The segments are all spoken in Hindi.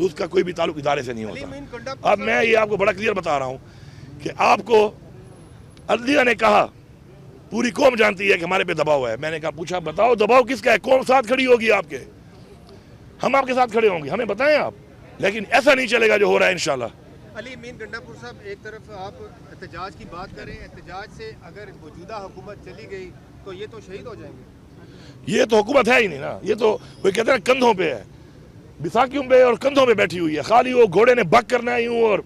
तो उसका कोई भी ताल्लुक इदारे से नहीं होता। अब मैं ये आपको बड़ा क्लियर बता रहा हूँ कि आपको अदलिया ने कहा, पूरी कौम जानती है कि हमारे पे दबाव है। मैंने कहा, पूछा बताओ दबाव किसका है, कौन साथ खड़ी होगी आपके? हम आपके साथ खड़े होंगे, हमें बताएं आप। लेकिन ऐसा नहीं चलेगा जो हो रहा है इंशाल्लाह। अली अमीन गंडापुर साहब, एक तरफ आप एहतजाज की बात करें, एहतजाज से अगर मौजूदा हुकूमत चली गई तो ये तो शहीद हो जाएंगे। ये तो हुकूमत है ही नहीं ना, ये तो कोई कहते हैं कंधों पे है, बिसाखियों पे और कंधों पे बैठी हुई है। खाली वो घोड़े ने बक करना है यूं और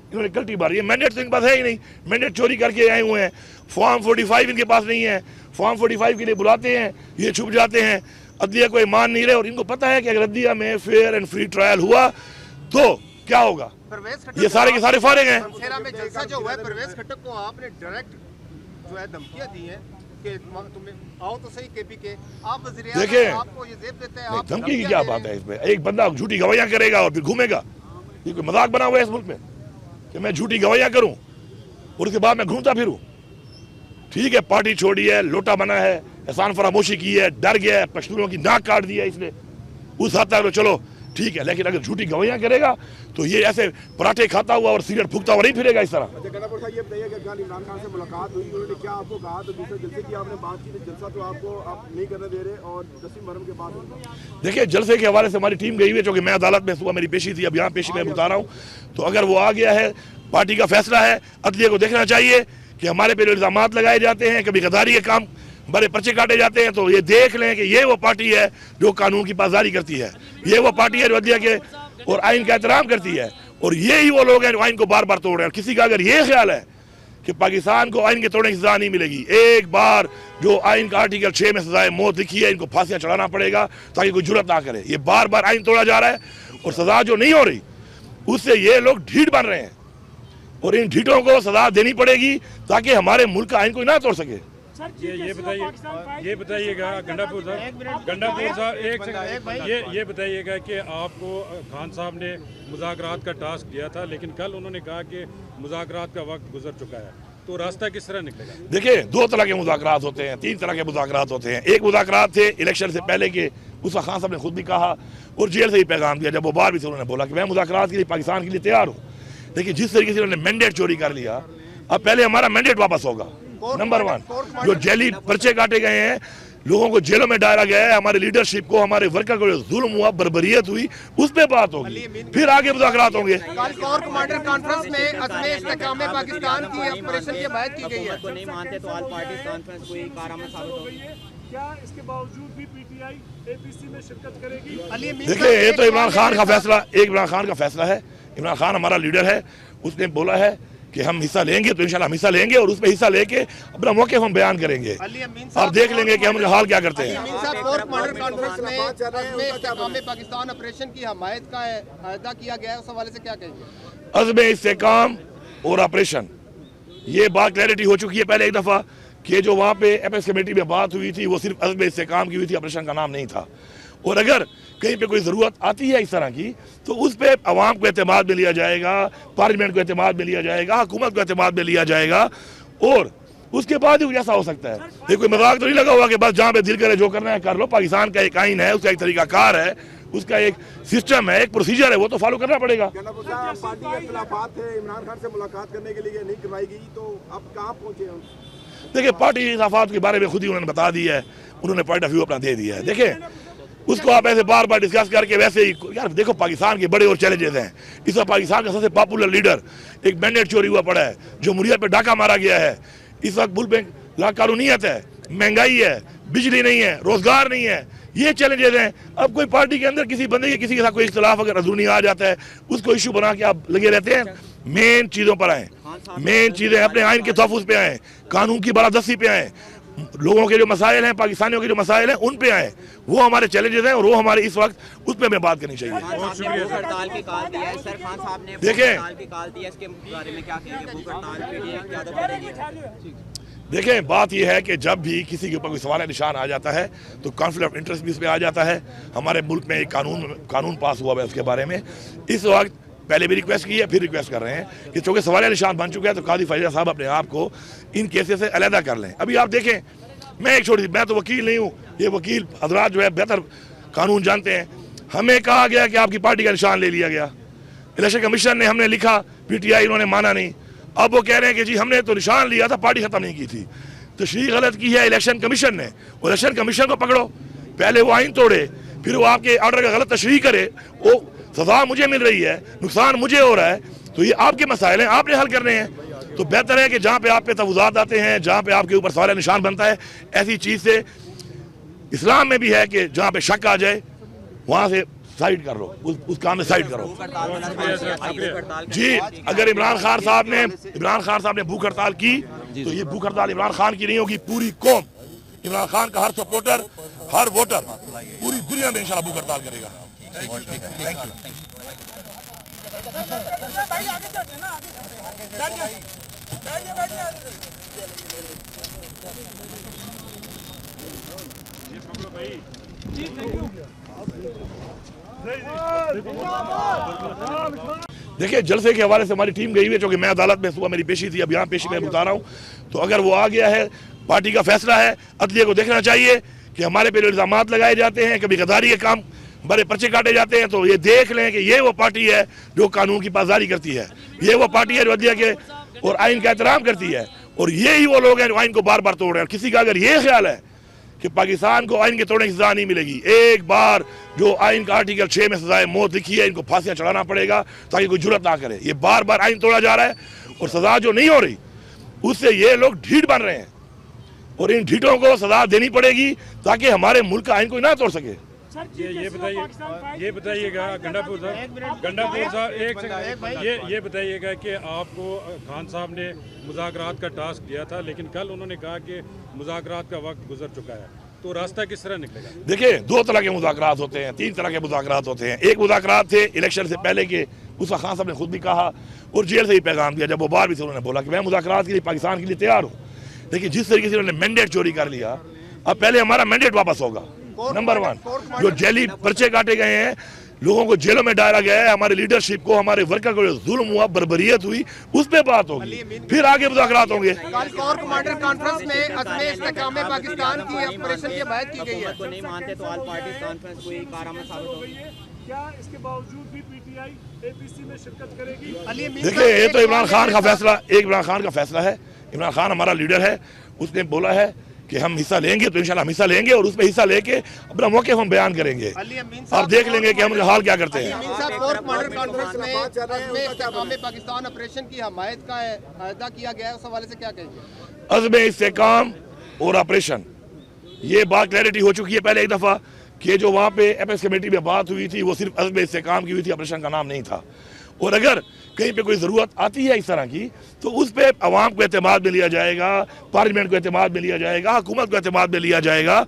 इन्होंने कल्टी मारी है। मैंडेट तो इनके पास है ही नहीं, मैंडेट चोरी करके आए हुए हैं। फॉर्म 45 इनके पास नहीं है, फॉर्म 45 के लिए बुलाते हैं, ये छुप जाते हैं। अदलिया को मान नहीं रहे और इनको पता है कि अगर अदलिया में फेयर एंड फ्री ट्रायल हुआ तो क्या होगा। ये सारे के सारे फारिग हैं। में जलसा जो हुआ है, परवेज खट्टक को आपने डायरेक्ट जो है धमकियां दी हैं कि तुम्हें आओ तो सही केपी के, आप वज़ीर आज़म आपको ये जेब देते हैं। धमकी की क्या बात है इसमें? एक बंदा झूठी गवाहियां करेगा और फिर घूमेगा, ये कोई मजाक बना हुआ है इस मुल्क में कि मैं झूठी गवाहियां करूं और उसके बाद मैं घूमता फिरूं? ठीक है, पार्टी छोड़ी है, लोटा बना है, एहसान फरामोशी की है, डर गया है, पश्तूनों की नाक काट दी है इसने, उस हद तक चलो ठीक है। लेकिन अगर झूठी गवाहियां करेगा तो ये ऐसे पराठे खाता हुआ और सिगरेट फूकता हुआ नहीं फिरेगा इस तरह। गंडापुर साहब, ये बताइए कि कल इमरान खान से मुलाकात हुई, उन्होंने क्या आपको कहा? तो दूसरे जलसे की आपने बात की, तो जलसा तो आपको आप नहीं करने दे रहे और जसीम मरहम के बाद देखिए, जलसे के हवाले से हमारी टीम गई हुई है, क्योंकि मैं अदालत में सुबह मेरी पेशी थी, अब यहाँ पेशी में बता रहा हूँ। तो अगर वो आ गया है, पार्टी का फैसला है, अदलिया को देखना चाहिए कि हमारे पे इल्जाम लगाए जाते हैं, कभी गद्दारी के काम बड़े पर्चे काटे जाते हैं, तो ये देख लें कि ये वो पार्टी है जो कानून की पासदारी करती है, ये वो पार्टी है जो अदलिया के और आइन का एहतराम करती है, और ये ही वो लोग हैं जो आइन को बार बार तोड़ रहे हैं। किसी का अगर ये ख्याल है कि पाकिस्तान को आइन के तोड़ने की सजा नहीं मिलेगी, एक बार जो आइन का आर्टिकल 6 में सजाए मौत लिखी है, इनको फांसियां चढ़ाना पड़ेगा ताकि कोई जुर्रत ना करे। ये बार बार आइन तोड़ा जा रहा है और सजा जो नहीं हो रही उससे ये लोग ढीठ बन रहे हैं, और इन ढीठों को सजा देनी पड़ेगी ताकि हमारे मुल्क का आइन कोई ना तोड़ सके। ये बताइएगा गंडापुर साहब एक सेकंड, ये बताइएगा कि आपको खान साहब ने मुज़ाकरात का टास्क दिया था, लेकिन कल उन्होंने कहा कि मुज़ाकरात का वक्त गुजर चुका है, तो रास्ता किस तरह निकलेगा? देखिए, 2 तरह के मुज़ाकरात होते हैं, 3 तरह के मुज़ाकरात होते हैं। एक मुज़ाकरात थे इलेक्शन से पहले के, उसका खान साहब ने खुद भी कहा और जेल से ही पैगाम दिया, जब वो बाहर भी थे उन्होंने बोला कि मैं मुज़ाकरात के लिए पाकिस्तान के लिए तैयार हूँ। लेकिन जिस तरीके से उन्होंने मैंडेट चोरी कर लिया, अब पहले हमारा मैंडेट वापस होगा। नंबर 1, जो जेली पर्चे काटे गए हैं, लोगों को जेलों में डाला गया है, हमारे लीडरशिप को, हमारे वर्कर को जो जुल्म हुआ, बर्बरियत हुई, उस पे बात होगी, फिर आगे मुज़ाकरात होंगे। कोर कमांडर कॉन्फ्रेंस में अज़्म इस्तेहकाम पाकिस्तान की ऑपरेशन की हिमायत की गई है। नहीं मानते तो ऑल पार्टी कॉन्फ्रेंस कोई कारआमद साबित होगी क्या? इसके बावजूद भी पीटीआई एपीसी में शिरकत करेगी? देखिए, ये तो इमरान खान का फैसला, इमरान खान का फैसला है। इमरान खान हमारा लीडर है, उसने बोला है कि हम हिस्सा लेंगे, तो इंशाल्लाह हम हिस्सा लेंगे और उसमें हिस्सा लेके अपना मौके हम बयान करेंगे। आप देख लेंगे कि हम उनका हाल क्या करते हैं। पाकिस्तान ऑपरेशन की हिमायत का अदा किया गया है, उस हवाले से क्या कहेंगे? अज़्म इस्तेहकाम और ऑपरेशन, ये बात क्लैरिटी हो चुकी है पहले एक दफ़ा कि जो वहाँ पे एपेक्स कमेटी में बात हुई थी वो सिर्फ अज़्म इस्तेहकाम की हुई थी, ऑपरेशन का नाम नहीं था। और अगर कहीं पे कोई ज़रूरत आती है इस तरह की, तो उस पर अवाम को एतमाद में लिया जाएगा, पार्लियामेंट को एतमाद में लिया जाएगा, हुकूमत को एतमाद में लिया जाएगा, और उसके बाद ही ऐसा हो सकता है। ये कोई मजाक तो नहीं लगा हुआ कि बस जहाँ पे दिल करे जो करना है कर लो। पाकिस्तान का एक आइन है, उसका एक तरीकाकार है, उसका एक सिस्टम है, एक प्रोसीजर है, वो तो फॉलो करना पड़ेगा। पार्टी के खिलाफात है, इमरान खान से मुलाकात करने के लिए नहीं करवाई गई, तो अब कहाँ पहुँचे? देखिए, पार्टी के खिलाफात के बारे में खुद ही उन्होंने बता दिया है, उन्होंने पॉइंट ऑफ व्यू अपना दे दिया है। देखिए, उसको आप ऐसे बार बार डिस्कस करके वैसे ही, यार देखो पाकिस्तान के बड़े और चैलेंजेस हैं। इस वक्त पाकिस्तान का सबसे पॉपुलर लीडर, एक मैंडेट चोरी हुआ पड़ा है, जमहूरियत पे डाका मारा गया है, इस वक्त मुल्क में लाकानूनियत है, महंगाई है, बिजली नहीं है, रोजगार नहीं है, ये चैलेंजेस हैं। अब कोई पार्टी के अंदर किसी बंदे के किसी के साथ कोई इख्तिलाफ अगर अंदरूनी आ जाता है, उसको इशू बना के आप लगे रहते हैं। मेन चीज़ों पर आए, मेन चीज़ें अपने आइन के तहफ़्फ़ुज़ पे आए, कानून की बालादस्ती पे आए, लोगों के जो मसाइल हैं, पाकिस्तानियों के जो मसाइल हैं, उन पे आए, वो हमारे चैलेंजेस हैं और वो हमारे इस वक्त उस पर हमें बात करनी चाहिए। देखें, बात यह है कि जब भी किसी के ऊपर कोई सवाल निशान आ जाता है तो कॉन्फ्लिक्ट ऑफ इंटरेस्ट भी इस पर आ जाता है। हमारे मुल्क में एक कानून पास हुआ है उसके बारे में। इस वक्त पहले भी रिक्वेस्ट की है, फिर रिक्वेस्ट कर रहे हैं कि चूँकि सवाल निशान बन चुका है तो कादी फैज़ल साहब अपने आप को इन केसेस से अलहदा कर लें। अभी आप देखें, मैं एक छोटी, मैं तो वकील नहीं हूँ, ये वकील हजरात जो है बेहतर कानून जानते हैं। हमें कहा गया कि आपकी पार्टी का निशान ले लिया गया। इलेक्शन कमीशन ने, हमने लिखा, पीटीआई इन्होंने माना नहीं। अब वो कह रहे हैं कि जी हमने तो निशान लिया था, पार्टी खत्म नहीं की थी। तशरीह गलत की है इलेक्शन कमीशन ने। इलेक्शन कमीशन को पकड़ो, पहले वो आइन तोड़े, फिर वो आपके ऑर्डर का गलत तशरीह करे। वो सजा मुझे मिल रही है, नुकसान मुझे हो रहा है, तो ये आपके मसाइल हैं, आपने हल करने हैं। तो बेहतर है कि जहाँ पे आप पे तवज़ुआत आते हैं, जहाँ पे आपके ऊपर सवाल निशान बनता है, ऐसी चीज़ से इस्लाम में भी है कि जहाँ पे शक आ जाए वहाँ से साइड कर लो, उस काम में साइड करो। जी, अगर इमरान खान साहब ने भूख हड़ताल की तो ये भूख हड़ताल इमरान खान की नहीं होगी, पूरी कौम, इमरान खान का हर सपोर्टर, हर वोटर पूरी दुनिया में इंशाल्लाह भूख हड़ताल करेगा। देखिए, जलसे के हवाले से हमारी टीम गई हुई है, क्योंकि मैं अदालत में सुबह मेरी पेशी थी, अब यहाँ पेशी में बता रहा हूँ। तो अगर वो आ गया है, पार्टी का फैसला है, अदलिया को देखना चाहिए कि हमारे पे इल्जाम लगाए जाते हैं, कभी गद्दारी के काम, बड़े पर्चे काटे जाते हैं, तो ये देख लें कि ये वो पार्टी है जो कानून की पासदारी करती है, ये वो पार्टी है जो अदलिया के और आइन का एहतराम करती है, और ये ही वो लोग हैं जो आइन को बार बार तोड़ रहे हैं। किसी का अगर ये ख्याल है कि पाकिस्तान को आइन के तोड़ने की सजा नहीं मिलेगी, एक बार जो आइन का आर्टिकल 6 में सजाए मौत लिखी है, इनको फांसियां चढ़ाना पड़ेगा ताकि कोई जुर्रत ना करे। ये बार बार आइन तोड़ा जा रहा है और सजा जो नहीं हो रही उससे ये लोग ढीठ बन रहे हैं, और इन ढीठों को सजा देनी पड़ेगी ताकि हमारे मुल्क का आइन कोई ना तोड़ सके। ये बताइएगा गंडापुर साहब, एक सेकंड, ये बताइएगा कि आपको खान साहब ने मुज़ाकरात का टास्क दिया था, लेकिन कल उन्होंने कहा कि मुज़ाकरात का वक्त गुजर चुका है, तो रास्ता किस तरह निकलेगा? देखिए, 2 तरह के मुज़ाकरात होते हैं, 3 तरह के मुज़ाकरात होते हैं। एक मुज़ाकरात थे इलेक्शन से पहले के, उसका खान साहब ने खुद भी कहा और जेल से ही पैगाम दिया, जब वो बाहर भी थे उन्होंने बोला कि मैं मुज़ाकरात के लिए पाकिस्तान के लिए तैयार हूँ। लेकिन जिस तरीके से उन्होंने मैंडेट चोरी कर लिया, अब पहले हमारा मैंडेट वापस होगा। नंबर 1, जो जेली पर्चे काटे गए हैं, लोगों को जेलों में डाला गया है, हमारे लीडरशिप को, हमारे वर्कर को जो जुल्म हुआ, बर्बरियत हुई, उस पे बात होगी, फिर आगे मुज़ाकरात होंगे। कल कोर कमांडर कॉन्फ्रेंस में अज़्म इस्तेकाम पाकिस्तान की ऑपरेशन की हिमायत की गई है। को नहीं मानते तो ऑल पार्टी कॉन्फ्रेंस कोई कारनामा साबित होगी? क्या इसके बावजूद भी पीटीआई एपीसी में शिरकत करेगी? देखिए, ये तो इमरान खान का फैसला है। इमरान खान हमारा लीडर है, उसने बोला है कि हम हिस्सा लेंगे, तो इंशाल्लाह हम हिस्सा लेंगे और उसमें हिस्सा लेके अपना मौके हम बयान करेंगे, आप देख लेंगे कि हम हाल क्या करते हैं। पाकिस्तान ऑपरेशन की हिमायत का अदा किया गया है, उस हवाले से क्या कहेंगे? अज़्म इस्तेकाम और ऑपरेशन, ये बात क्लैरिटी हो चुकी है पहले एक दफ़ा कि जो वहाँ पे एपेक्स कमेटी में बात हुई थी वो सिर्फ अज़्म इस्तेकाम की हुई थी, ऑपरेशन का नाम नहीं था। और अगर कहीं पे कोई ज़रूरत आती है इस तरह की, तो उस पर अवाम को एतमाद में लिया जाएगा, पार्लियामेंट को एतमाद में लिया जाएगा, हुकूमत को एतमाद में लिया जाएगा,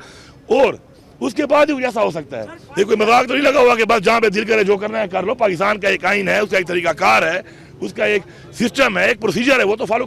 और उसके बाद ही ऐसा हो सकता है। ये कोई मजाक तो नहीं लगा हुआ कि बस जहाँ पे दिल करे जो करना है कर लो। पाकिस्तान का एक आइन है, उसका एक तरीकाकार है, उसका एक सिस्टम है, एक प्रोसीजर है, वो तो फॉलो